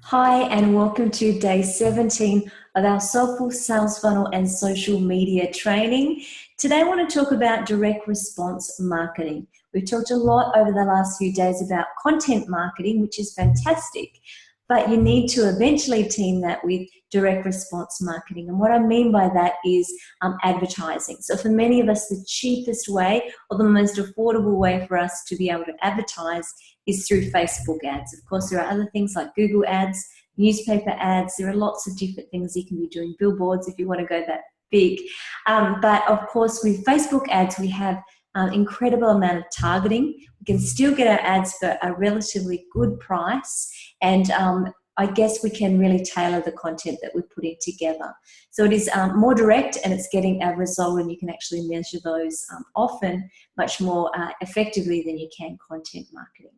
Hi, and welcome to day 17 of our Soulful Sales Funnel and Social Media Training. Today I want to talk about direct response marketing. We've talked a lot over the last few days about content marketing, which is fantastic, but you need to eventually team that with direct response marketing. And what I mean by that is advertising. So for many of us, the cheapest way or the most affordable way for us to be able to advertise is through Facebook ads. Of course, there are other things like Google ads, newspaper ads. There are lots of different things you can be doing, billboards if you want to go that big. But of course, with Facebook ads, we have incredible amount of targeting. We can still get our ads for a relatively good price, and I guess we can really tailor the content that we're putting together. So it is more direct, and it's getting a result, and you can actually measure those often much more effectively than you can content marketing.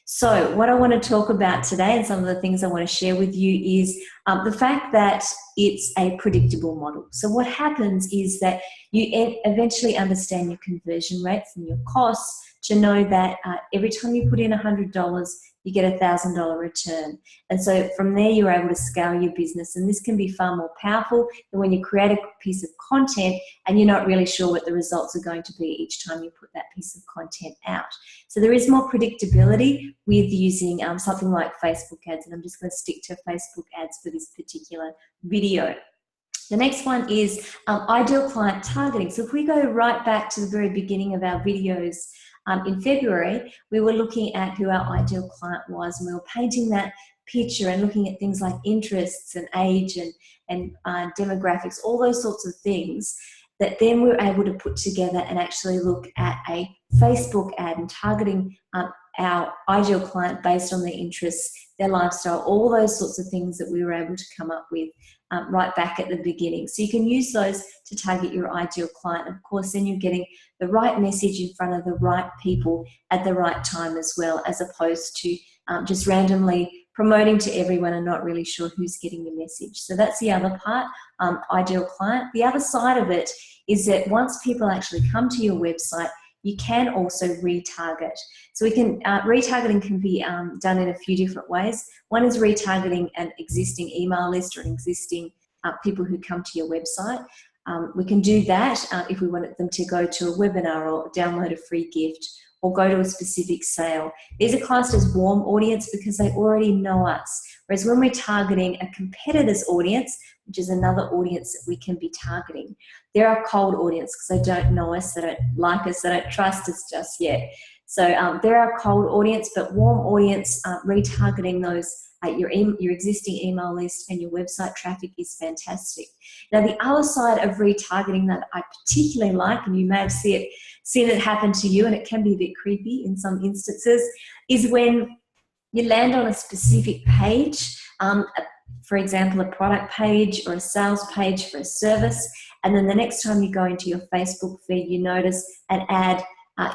So what I want to talk about today, and some of the things I want to share with you, is the fact that it's a predictable model. So what happens is that you eventually understand your conversion rates and your costs to know that every time you put in $100, you get a $1,000 return. And so from there, you're able to scale your business. And this can be far more powerful than when you create a piece of content and you're not really sure what the results are going to be each time you put that piece of content out. So there is more predictability with using something like Facebook ads. And I'm just going to stick to Facebook ads for this particular video. The next one is ideal client targeting. So if we go right back to the very beginning of our videos, in February, we were looking at who our ideal client was, and we were painting that picture and looking at things like interests and age and demographics, all those sorts of things that then we were able to put together and actually look at a Facebook ad and targeting our ideal client based on their interests, their lifestyle, all those sorts of things that we were able to come up with right back at the beginning. So you can use those to target your ideal client. Of course, then you're getting the right message in front of the right people at the right time as well, as opposed to just randomly promoting to everyone and not really sure who's getting your message. So that's the other part, ideal client. The other side of it is that once people actually come to your website, you can also retarget. So we can retargeting can be done in a few different ways. One is retargeting an existing email list or an existing people who come to your website. We can do that if we wanted them to go to a webinar or download a free gift or go to a specific sale. These are classed as warm audience because they already know us. Whereas when we're targeting a competitor's audience, which is another audience that we can be targeting, they're a cold audience because they don't know us, they don't like us, they don't trust us just yet. So they're a cold audience, but warm audience, retargeting those your existing email list and your website traffic is fantastic. Now, the other side of retargeting that I particularly like, and you may have seen it happen to you, and it can be a bit creepy in some instances, is when you land on a specific page, for example, a product page or a sales page for a service, and then the next time you go into your Facebook feed, you notice an ad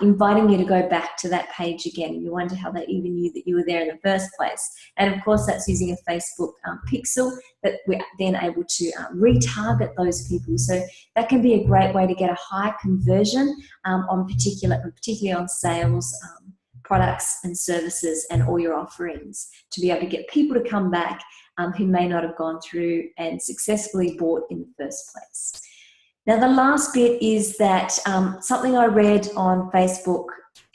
inviting you to go back to that page again, and you wonder how they even knew that you were there in the first place. And of course, that's using a Facebook pixel that we're then able to retarget those people. So that can be a great way to get a high conversion particularly on sales, products and services and all your offerings, to be able to get people to come back who may not have gone through and successfully bought in the first place. Now, the last bit is that something I read on Facebook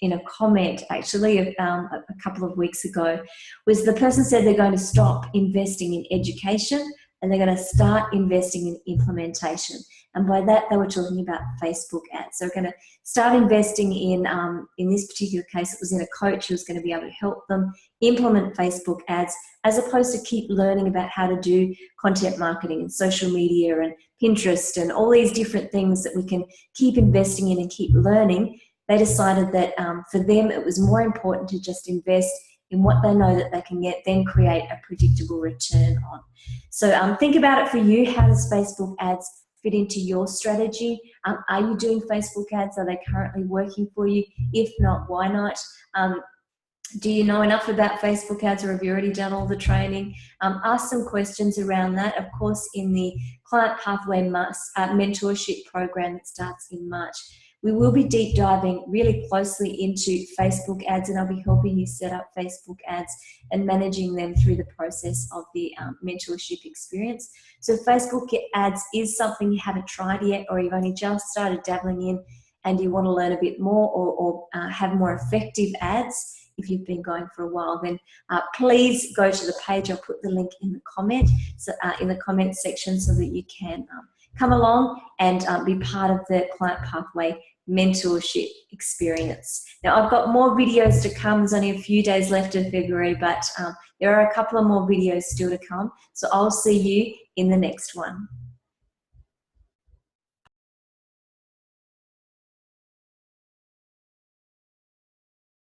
in a comment actually a couple of weeks ago was the person said they're going to stop investing in education and they're going to start investing in implementation. And by that, they were talking about Facebook ads. So they're going to start investing in this particular case, it was in a coach who was going to be able to help them implement Facebook ads, as opposed to keep learning about how to do content marketing and social media and Pinterest and all these different things that we can keep investing in and keep learning. They decided that for them, it was more important to just invest in what they know that they can then create a predictable return on. So think about it for you. How does Facebook ads fit into your strategy? Are you doing Facebook ads? Are they currently working for you? If not, why not? Do you know enough about Facebook ads, or have you already done all the training? Ask some questions around that. Of course, in the Client Pathway mentorship program that starts in March, We will be deep diving really closely into Facebook ads, and I'll be helping you set up Facebook ads and managing them through the process of the mentorship experience. So Facebook ads is something you haven't tried yet, or you've only just started dabbling in and you want to learn a bit more, or have more effective ads. If you've been going for a while, then please go to the page. I'll put the link in the comment, in the comment section, so that you can come along and be part of the Client Pathway mentorship experience. Now, I've got more videos to come. There's only a few days left of February, but there are a couple of more videos still to come. So I'll see you in the next one.